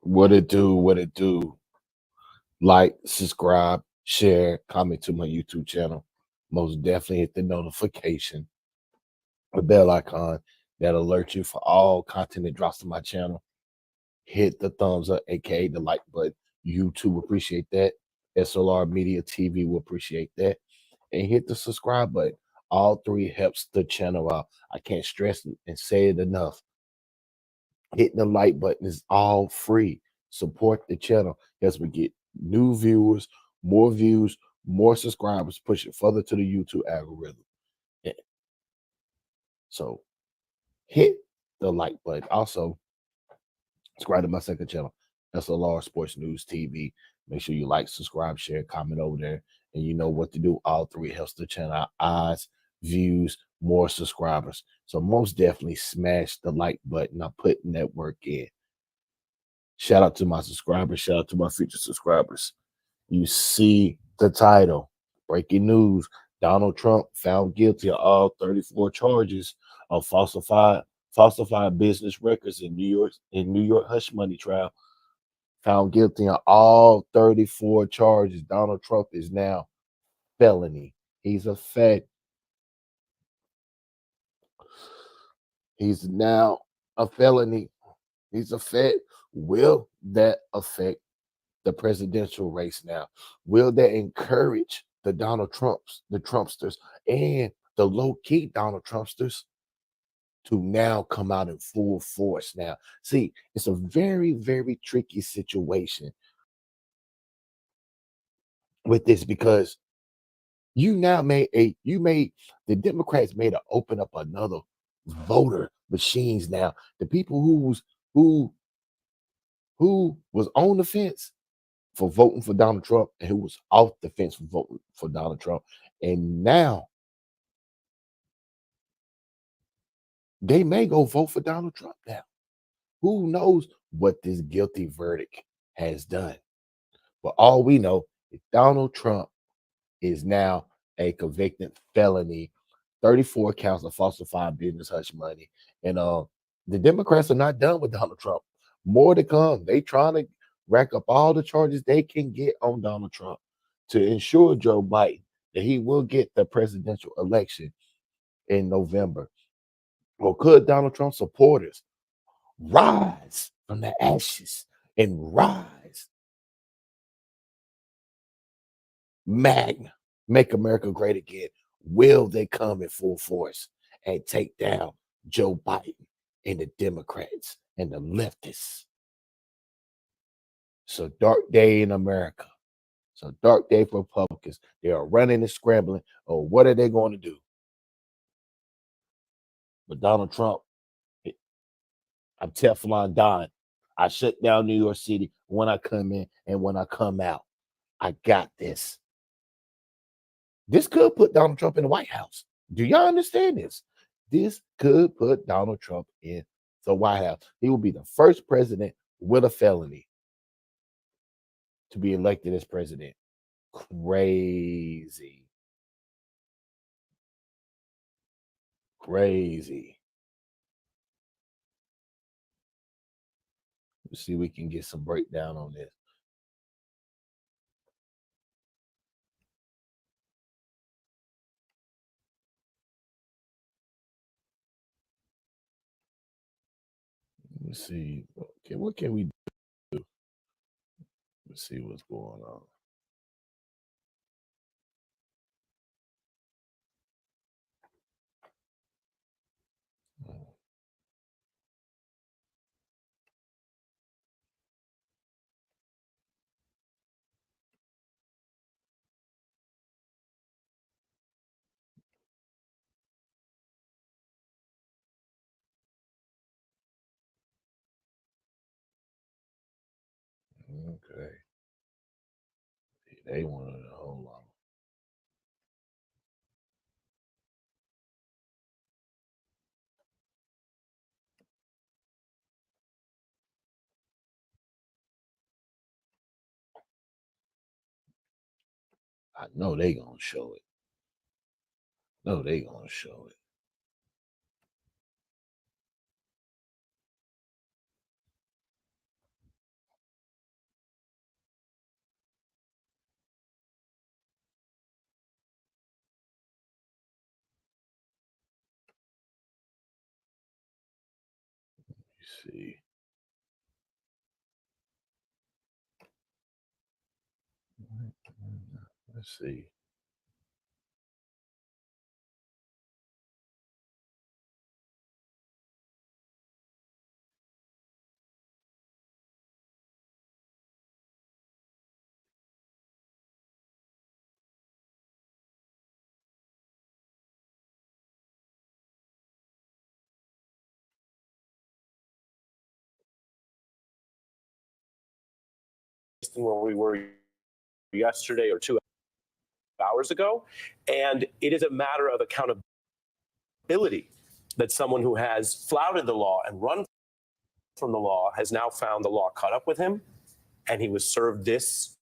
What it do? What it do? Like, subscribe, share, comment to my YouTube channel. Most definitely hit the notification, the bell icon that alert you for all content that drops to my channel. Hit the thumbs up, aka the like button. YouTube appreciate that. S.L.R Media TV will appreciate that. And hit the subscribe button. All three helps the channel out. I can't stress and say it enough. Hitting the like button is all free. Support the channel as we get new viewers, more views, more subscribers, push it further to the YouTube algorithm. Yeah. So hit the like button. Also, subscribe to my second channel, S.L.R Sports News TV. Make sure you like, subscribe, share, comment over there. And you know what to do. All three helps the channel out. Eyes, views, more subscribers. So most definitely smash the like button. I'm putting that work in. Shout out to my subscribers. Shout out to my future subscribers. You see the title. Breaking news. Donald Trump found guilty of all 34 charges of falsified business records in New York hush money trial. Found guilty of all 34 charges. Donald Trump is now felony. He's a fed. He's now a felony. He's a fed. Will that affect the presidential race now? Will that encourage the Trumpsters, and the low-key Donald Trumpsters to now come out in full force now? See, it's a very, very tricky situation with this because the Democrats made to open up another voter machines now. The people who was on the fence for voting for Donald Trump and who was off the fence for voting for Donald Trump. And now they may go vote for Donald Trump now. Who knows what this guilty verdict has done? But all we know is Donald Trump is now a convicted felony, 34 counts of falsified business hush money. And the Democrats are not done with Donald Trump. More to come. They trying to rack up all the charges they can get on Donald Trump to ensure Joe Biden that he will get the presidential election in November. Or could Donald Trump supporters rise from the ashes and rise Magna, make America great again. Will they come in full force and take down Joe Biden and the Democrats and the leftists? It's a dark day in America. It's a dark day for Republicans. They are running and scrambling. Oh, what are they going to do? But Donald Trump, I'm Teflon Don. I shut down New York City when I come in and when I come out. I got this. This could put Donald Trump in the White House. Do y'all understand this? This could put Donald Trump in the White House. He will be the first president with a felony to be elected as president. Crazy. Crazy. Let's see if we can get some breakdown on this. Let's see. Okay, what can we do? Let's see what's going on. Okay. They wanted to hold on. I know they gonna show it. No, they gonna show it. You see. Let's see. Than where we were yesterday or 2 hours ago. And it is a matter of accountability that someone who has flouted the law and run from the law has now found the law caught up with him, and he was served this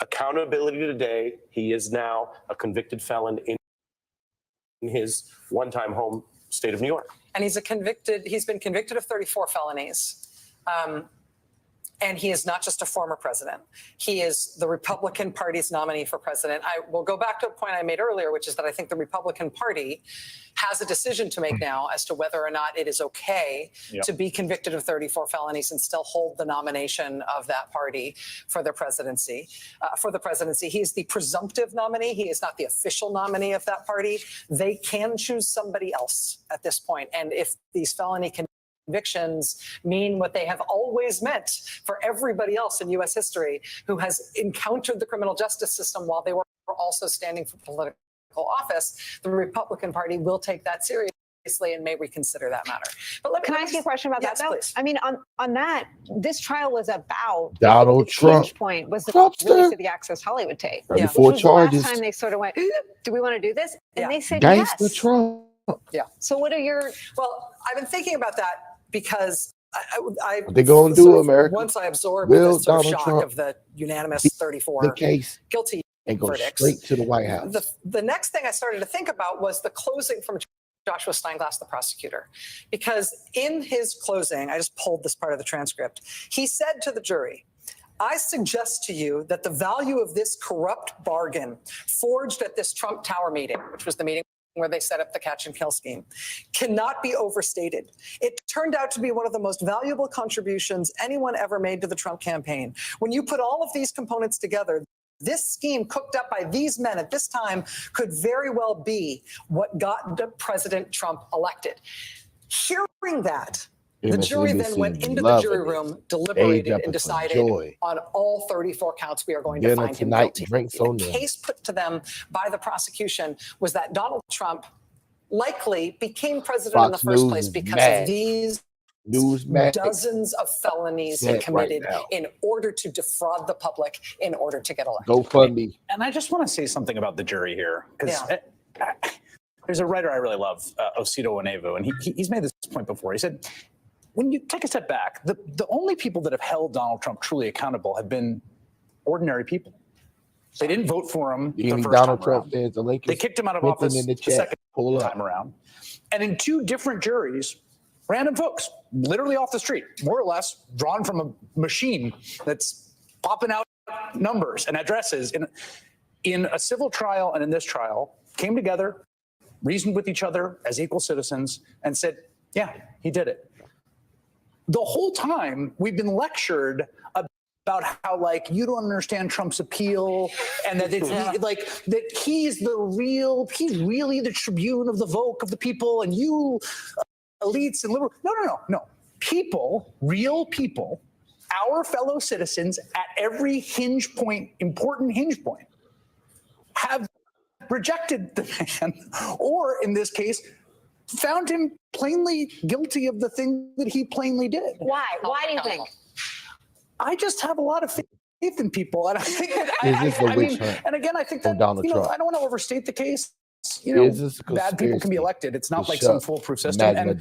accountability today. He is now a convicted felon in his one-time home state of New York. And he's been convicted of 34 felonies. And he is not just a former president. He is the Republican Party's nominee for president. I will go back to a point I made earlier, which is that I think the Republican Party has a decision to make now as to whether or not it is okay to be convicted of 34 felonies and still hold the nomination of that party for the presidency. He's the presumptive nominee. He is not the official nominee of that party. They can choose somebody else at this point. And if these felony convictions mean what they have always meant for everybody else in U.S. history who has encountered the criminal justice system while they were also standing for political office, the Republican Party will take that seriously and may reconsider that matter. But can I ask you a question about that, though? Please. I mean, on that, this trial was about Donald Trump. Point was the release of the Access Hollywood tape. 34 charges. The last time they sort of went, do we want to do this? And they said Gangsta yes. Trump. Yeah. So what are your? Well, I've been thinking about that because they're going to do America. Once I absorbed the sort of shock Trump of the unanimous 34 guilty and go verdicts, straight to the White House. The next thing I started to think about was the closing from Joshua Steinglass, the prosecutor, because in his closing, I just pulled this part of the transcript. He said to the jury, "I suggest to you that the value of this corrupt bargain forged at this Trump Tower meeting," which was the meeting where they set up the catch and kill scheme, "cannot be overstated. It turned out to be one of the most valuable contributions anyone ever made to the Trump campaign. When you put all of these components together, this scheme cooked up by these men at this time could very well be what got President Trump elected. Hearing that, the jury then went into the jury room, deliberated, and decided on all 34 counts we are going to find him guilty. The case put to them by the prosecution was that Donald Trump likely became president in the first place because of these dozens of felonies he committed in order to defraud the public, in order to get elected. GoFundMe. And I just want to say something about the jury here, because there's a writer I really love, Osito Onevo, and he's made this point before. He said, when you take a step back, the only people that have held Donald Trump truly accountable have been ordinary people. They didn't vote for him the first Donald time Trump around. They kicked him out of office the second time around. And in two different juries, random folks, literally off the street, more or less, drawn from a machine that's popping out numbers and addresses in a civil trial and in this trial, came together, reasoned with each other as equal citizens, and said, yeah, he did it. The whole time we've been lectured about how, like, you don't understand Trump's appeal, and that it's that he's really the tribune of the vote of the people, and you elites and liberal. No. People, real people, our fellow citizens at every hinge point, important hinge point, have rejected the man, or in this case, found him plainly guilty of the thing that he plainly did. Why? Why do you think? I just have a lot of faith in people, and I think that and again, I think that Donald Trump. I don't want to overstate the case. Bad people can be elected. It's not like some foolproof system. And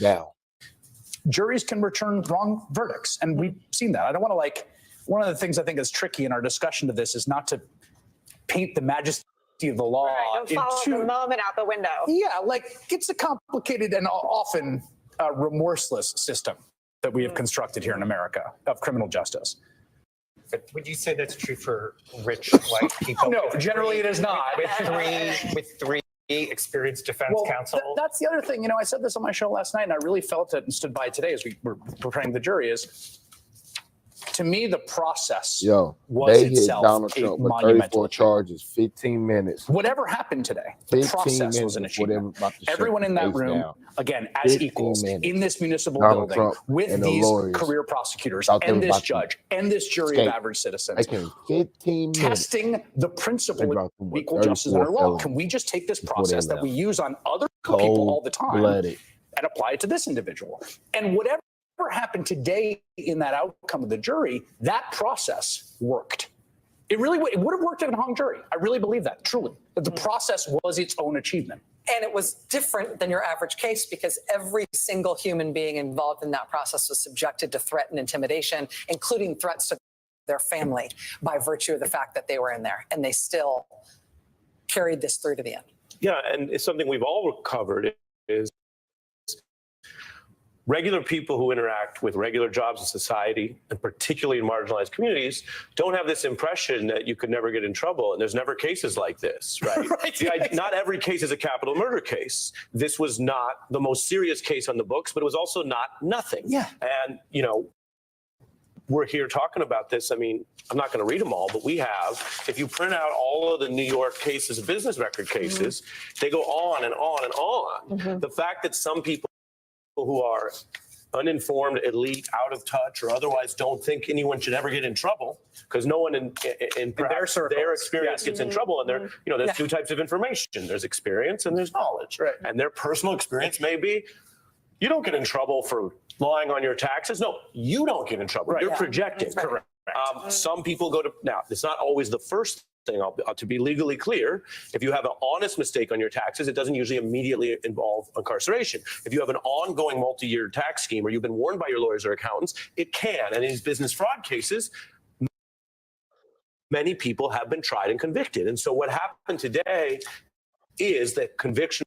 juries can return wrong verdicts, and we've seen that. I don't want to one of the things I think is tricky in our discussion of this is not to paint the majesty of the law. Don't follow the moment out the window. Yeah, it's a complicated and often remorseless system that we have constructed here in America of criminal justice. But would you say that's true for rich white people? No, generally it is not. With three experienced defense counsel. That's the other thing. I said this on my show last night, and I really felt it and stood by today as we were preparing the jury. Is to me the process was itself Donald Trump with 34 charges, 15 minutes. Whatever happened today, the process was an achievement. Everyone in that room, again, as equals in this municipal building, Trump with these career prosecutors and this judge and this jury of average citizens, 15 minutes testing the principle of equal justice under law. Can we just take this process that we use on other people all the time and apply it to this individual? And whatever happened today in that outcome of the jury, that process worked. It would have worked in a hung jury. I really believe that, truly. That the process was its own achievement. And it was different than your average case because every single human being involved in that process was subjected to threat and intimidation, including threats to their family by virtue of the fact that they were in there. And they still carried this through to the end. Yeah, and it's something we've all covered is regular people who interact with regular jobs in society, and particularly in marginalized communities, don't have this impression that you could never get in trouble. And there's never cases like this, right? Not every case is a capital murder case. This was not the most serious case on the books, but it was also not nothing. Yeah. And, we're here talking about this. I mean, I'm not going to read them all, but we have. If you print out all of the New York cases, business record cases, they go on and on and on. The fact that some people who are uninformed, elite, out of touch, or otherwise don't think anyone should ever get in trouble, because no one in their experience gets in trouble. And there's two types of information. There's experience and there's knowledge. Right. And their personal experience may be, you don't get in trouble for lying on your taxes. No, you don't get in trouble. Right. You're projecting. Correct. Some people go to, now, it's not always the first thing, to be legally clear. If you have an honest mistake on your taxes, it doesn't usually immediately involve incarceration. If you have an ongoing multi-year tax scheme or you've been warned by your lawyers or accountants, it can. And in these business fraud cases, many people have been tried and convicted. And so what happened today is that conviction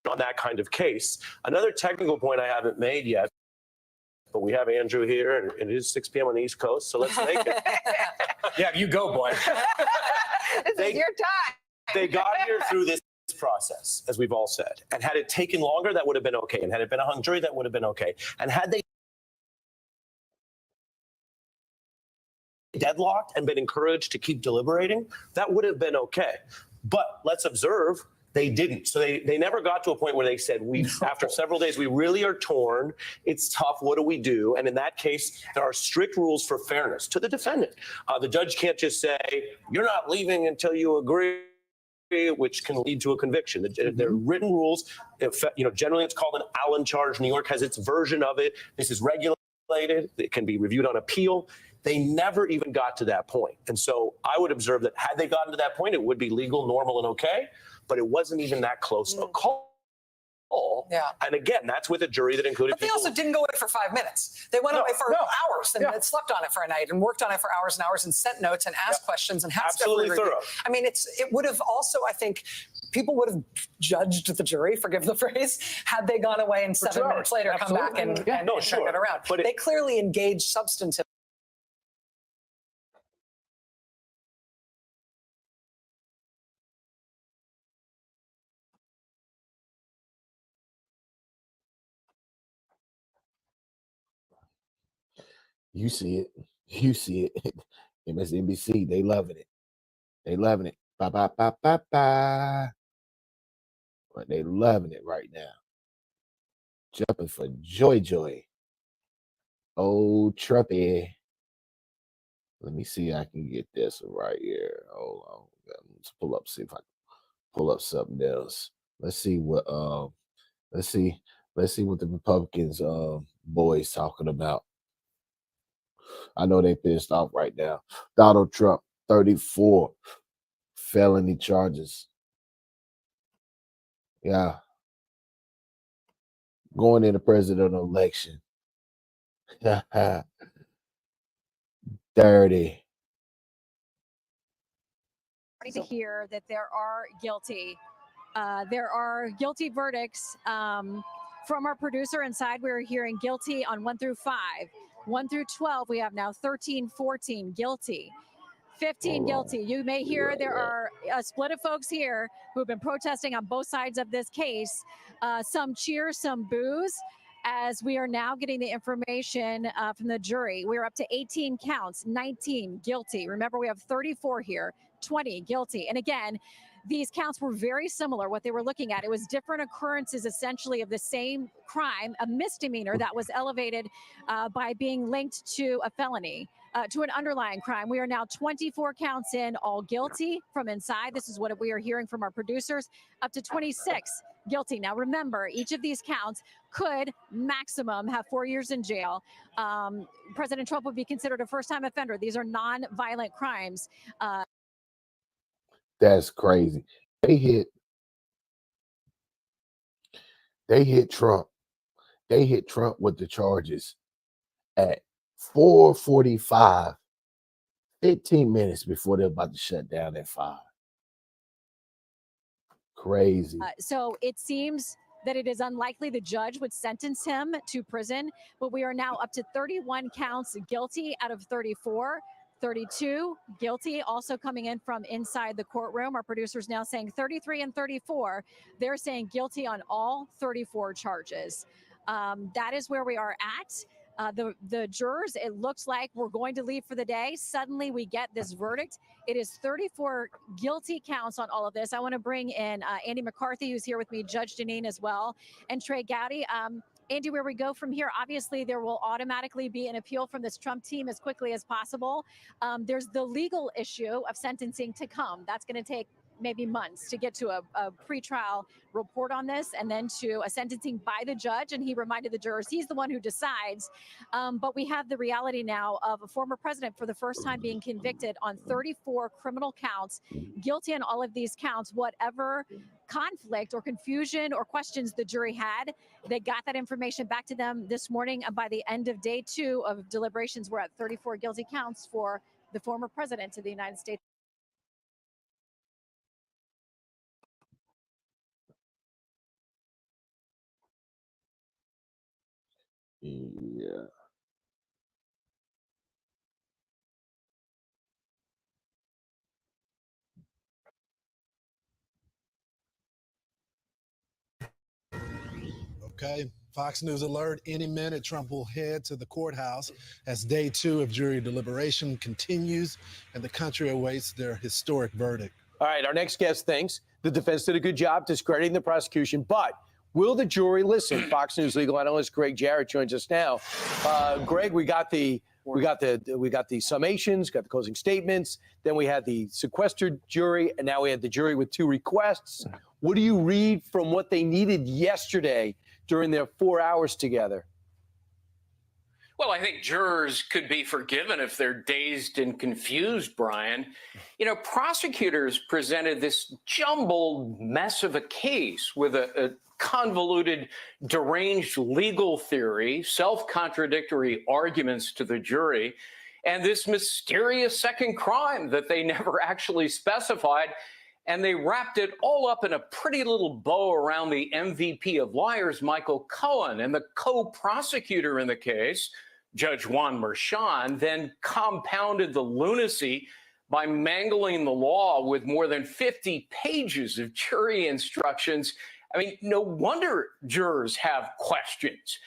on that kind of case. Another technical point I haven't made yet, but we have Andrew here, and it is 6 p.m. on the East Coast, so let's make it. Yeah, you go, boy. This is your time. They got here through this process, as we've all said. And had it taken longer, that would have been okay. And had it been a hung jury, that would have been okay. And had they deadlocked and been encouraged to keep deliberating, that would have been okay. But let's observe they didn't. So they never got to a point where they said, after several days, we really are torn. It's tough. What do we do? And in that case, there are strict rules for fairness to the defendant. The judge can't just say, you're not leaving until you agree, which can lead to a conviction. There are written rules. Generally it's called an Allen charge. New York has its version of it. This is regulated. It can be reviewed on appeal. They never even got to that point. And so I would observe that had they gotten to that point, it would be legal, normal, and okay. But it wasn't even that close a call. Yeah. And again, that's with a jury that included. But they also didn't go away for 5 minutes. They went away for hours and slept on it for a night and worked on it for hours and hours and sent notes and asked questions and had absolutely thorough. I mean, it would have also, I think, people would have judged the jury, forgive the phrase, had they gone away and 7 minutes later come back and turned it around. But they clearly engaged substantive. You see it. You see it. MSNBC, they loving it. They loving it. Ba ba ba ba ba. But they loving it right now. Jumping for joy. Oh, Trumpy. Let me see. I can get this right here. Hold on. Let's pull up. See if I can pull up something else. Let's see what. Let's see what the Republicans boys talking about. I know they pissed off right now. Donald Trump, 34 felony charges. Yeah. Going in the presidential election. 30. To hear that there are guilty verdicts from our producer inside. We're hearing guilty on 1 through 5. 1 through 12, we have now 13, 14 guilty. 15 guilty. You may hear there are a split of folks here who have been protesting on both sides of this case. Some cheers, some boos, as we are now getting the information from the jury. We're up to 18 counts, 19 guilty. Remember, we have 34 here, 20 guilty. And again, these counts were very similar. What they were looking at, it was different occurrences essentially of the same crime, a misdemeanor that was elevated by being linked to a felony. To an underlying crime. We are now 24 counts in, all guilty from inside. This is what we are hearing from our producers, up to 26 guilty. Now, remember, each of these counts could maximum have 4 years in jail. President Trump would be considered a first-time offender. These are non-violent crimes. That's crazy. They hit Trump. They hit Trump with the charges at 4:45, 15 minutes before they're about to shut down at 5. Crazy. So it seems that it is unlikely the judge would sentence him to prison, but we are now up to 31 counts guilty out of 34. 32 guilty, also coming in from inside the courtroom. Our producers now saying 33 and 34. They're saying guilty on all 34 charges. That is where we are at. The jurors, it looks like we're going to leave for the day. Suddenly we get this verdict. It is 34 guilty counts on all of this. I want to bring in Andy McCarthy, who's here with me, Judge Janine as well, and Trey Gowdy. Andy, where we go from here, obviously there will automatically be an appeal from this Trump team as quickly as possible. There's the legal issue of sentencing to come. That's going to take maybe months to get to a pretrial report on this and then to a sentencing by the judge. And he reminded the jurors he's the one who decides. But we have the reality now of a former president for the first time being convicted on 34 criminal counts, guilty on all of these counts. Whatever conflict or confusion or questions the jury had, they got that information back to them this morning. And by the end of day 2 of deliberations, we're at 34 guilty counts for the former president of the United States. Yeah. Okay. Fox News alert, any minute Trump will head to the courthouse as day 2 of jury deliberation continues and the country awaits their historic verdict. All right, our next guest thinks the defense did a good job discrediting the prosecution, but will the jury listen? Fox News legal analyst Greg Jarrett joins us now. Greg, we got the summations, got the closing statements, then we had the sequestered jury, and now we had the jury with 2 requests. What do you read from what they needed yesterday during their 4 hours together? Well, I think jurors could be forgiven if they're dazed and confused, Brian. You know, prosecutors presented this jumbled mess of a case with a convoluted, deranged legal theory, self-contradictory arguments to the jury, and this mysterious second crime that they never actually specified. And they wrapped it all up in a pretty little bow around the MVP of liars, Michael Cohen, and the co-prosecutor in the case, Judge Juan Merchan, then compounded the lunacy by mangling the law with more than 50 pages of jury instructions. I mean, no wonder jurors have questions.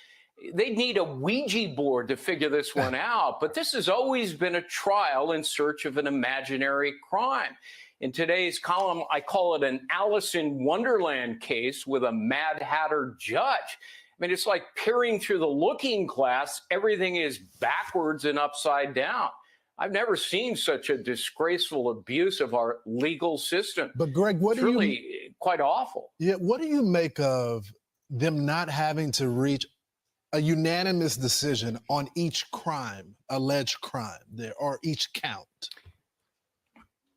They need a Ouija board to figure this one out. But this has always been a trial in search of an imaginary crime. In today's column, I call it an Alice in Wonderland case with a Mad Hatter judge. I mean, it's like peering through the looking glass. Everything is backwards and upside down. I've never seen such a disgraceful abuse of our legal system. But Greg, what do you quite awful. Yeah, what do you make of them not having to reach a unanimous decision on each crime, alleged crime, or each count?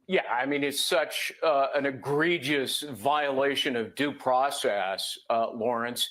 Yeah, I mean, it's such an egregious violation of due process, Lawrence.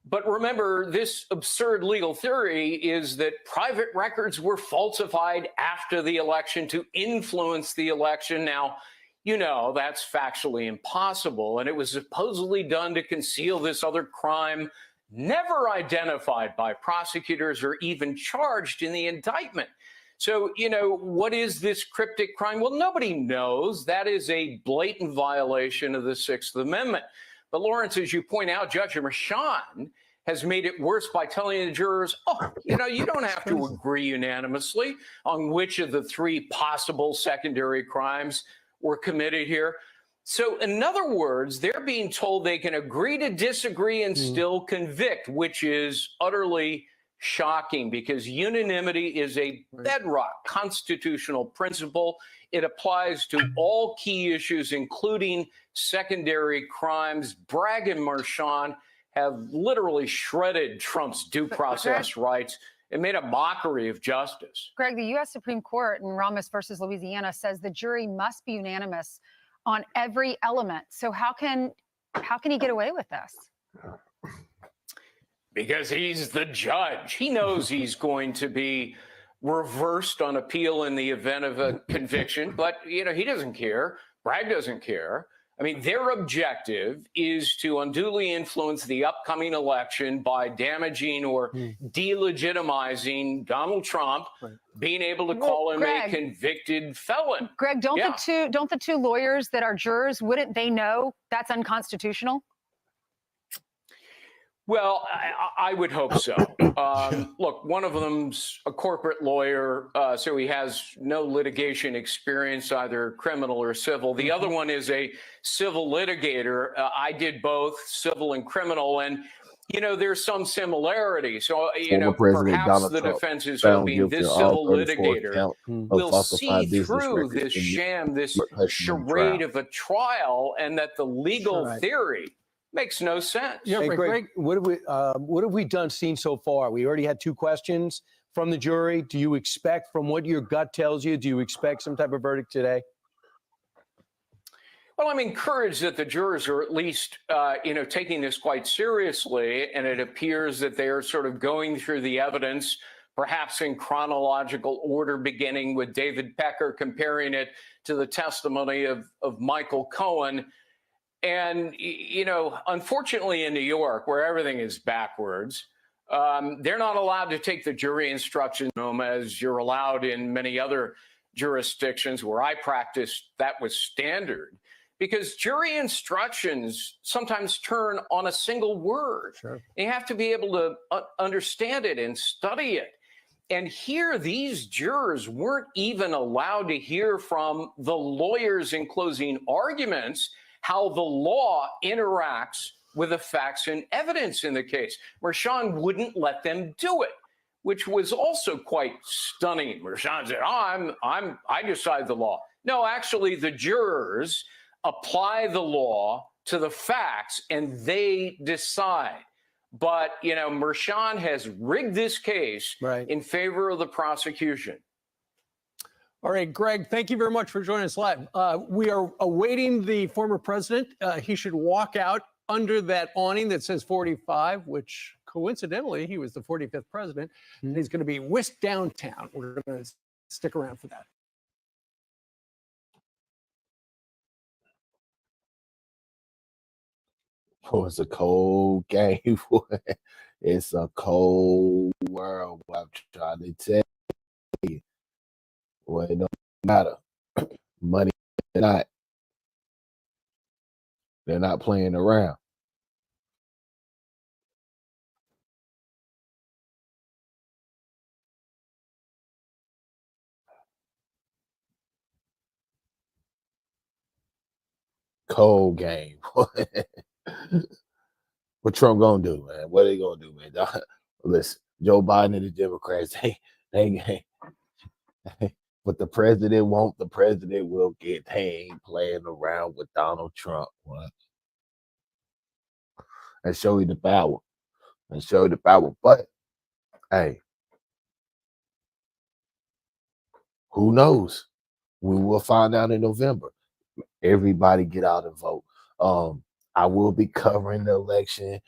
But remember, this absurd legal theory is that private records were falsified after the election to influence the election. Now, you know, that's factually impossible. And it was supposedly done to conceal this other crime, never identified by prosecutors or even charged in the indictment. So, you know, what is this cryptic crime? Well, nobody knows. That is a blatant violation of the Sixth Amendment. But Lawrence, as you point out, Judge Merchan has made it worse by telling the jurors, oh, you know, you don't have to agree unanimously on which of the 3 possible secondary crimes were committed here. So in other words, they're being told they can agree to disagree and still convict, which is utterly shocking because unanimity is a bedrock constitutional principle. It applies to all key issues, including secondary crimes. Bragg and Merchan have literally shredded Trump's due process rights and made a mockery of justice. Greg, the U.S. Supreme Court in Ramos versus Louisiana says the jury must be unanimous on every element. So how can he get away with this? Because he's the judge. He knows he's going to be reversed on appeal in the event of a conviction, but you know, he doesn't care. Bragg doesn't care. I mean, their objective is to unduly influence the upcoming election by damaging or delegitimizing Donald Trump, being able to call him a convicted felon. Greg, don't the two lawyers that are jurors, wouldn't they know that's unconstitutional? Well, I would hope so. Look, one of them's a corporate lawyer, so he has no litigation experience, either criminal or civil. The other one is a civil litigator. I did both civil and criminal, and you know, there's some similarity. So, you know, perhaps the defense is hoping this civil litigator will see through this sham, this charade of a trial, and that the legal theory makes no sense. Yeah, Greg, what have we seen so far? We already had 2 questions from the jury. Do you expect, from what your gut tells you, do you expect some type of verdict today? Well, I'm encouraged that the jurors are at least, you know, taking this quite seriously, and it appears that they are sort of going through the evidence, perhaps in chronological order, beginning with David Pecker, comparing it to the testimony of Michael Cohen. And, you know, unfortunately in New York, where everything is backwards, they're not allowed to take the jury instruction home as you're allowed in many other jurisdictions where I practiced. That was standard. because jury instructions sometimes turn on a single word. Sure. You have to be able to understand it and study it. And here, these jurors weren't even allowed to hear from the lawyers in closing arguments how the law interacts with the facts and evidence in the case. Merchan wouldn't let them do it, which was also quite stunning. Merchan said, I decide the law. No, actually, the jurors apply the law to the facts and they decide. But, Merchan has rigged this case in favor of the prosecution. All right, Greg, thank you very much for joining us live. We are awaiting the former president. He should walk out under that awning that says 45, which coincidentally, he was the 45th president. And he's going to be whisked downtown. We're going to stick around for that. Oh, it's a cold game. It's a cold world. I'm trying to tell you. Well, it don't matter. Money or not. They're not playing around. Cold game. What Trump gonna do, man? What are they gonna do, man? Listen, Joe Biden and the Democrats, they what the president wants, the president will get. They ain't playing around with Donald Trump. What? And show you the power. And show you the power. But hey, who knows? We will find out in November. Everybody get out and vote. I will be covering the election.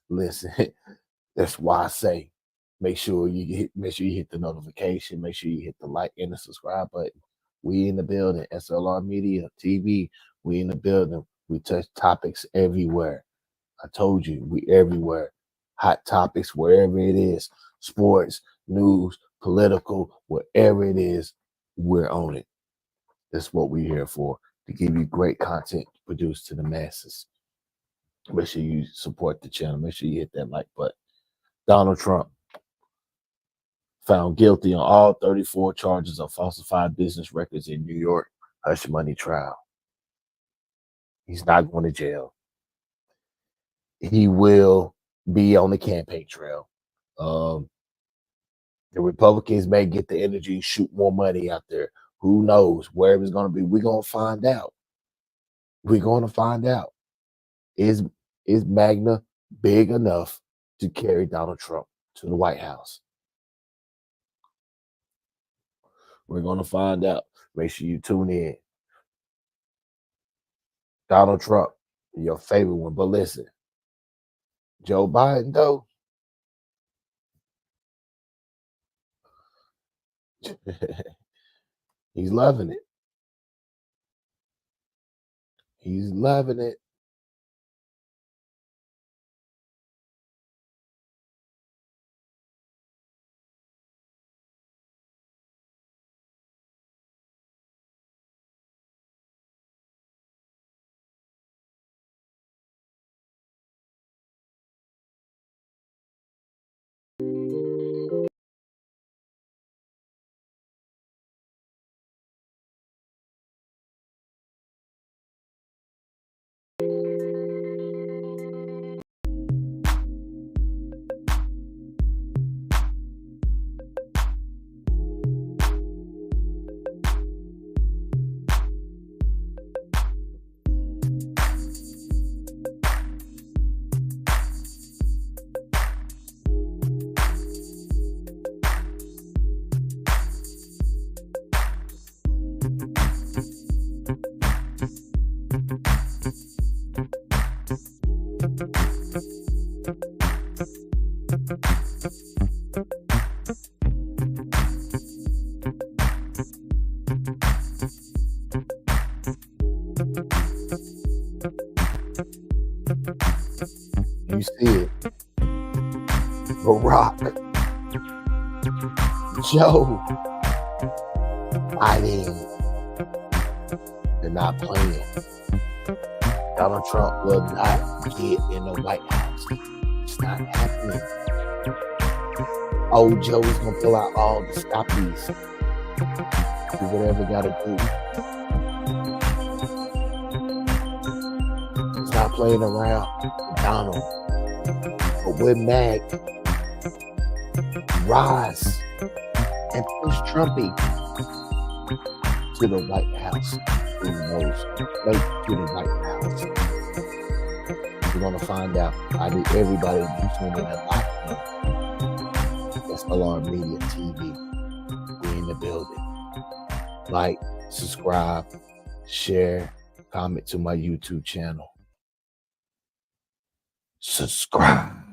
Listen, that's why I say make sure you hit the notification, make sure you hit the like and the subscribe button. We in the building, S.L.R Media TV. We in the building. We touch topics everywhere. I told you, we everywhere. Hot topics, wherever it is, sports, news, political, wherever it is, we're on it. That's what we're here for, to give you great content produced to the masses. Make sure you support the channel. Make sure you hit that like button. Donald Trump found guilty on all 34 charges of falsified business records in New York hush money trial. He's not going to jail. He will be on the campaign trail. The Republicans may get the energy and shoot more money out there. Who knows where it's going to be? We're going to find out. We're going to find out. Is Magna big enough to carry Donald Trump to the White House? We're going to find out. Make sure you tune in. Donald Trump, your favorite one. But listen, Joe Biden, though, he's loving it. He's loving it. You see it. Barack, Joe Biden, They're not playing. Donald Trump will not get in the White House. It's not happening. Old Joey's gonna pull out all the stoppies. Do whatever gotta do. He's not playing around with Donald. But with Mag, rise and push Trumpy to the White House. Who knows? Make to the White House. We're gonna find out. I need everybody to tune in and lock in. S.L.R Media TV. We're in the building. Like, subscribe, share, comment to my YouTube channel. Subscribe.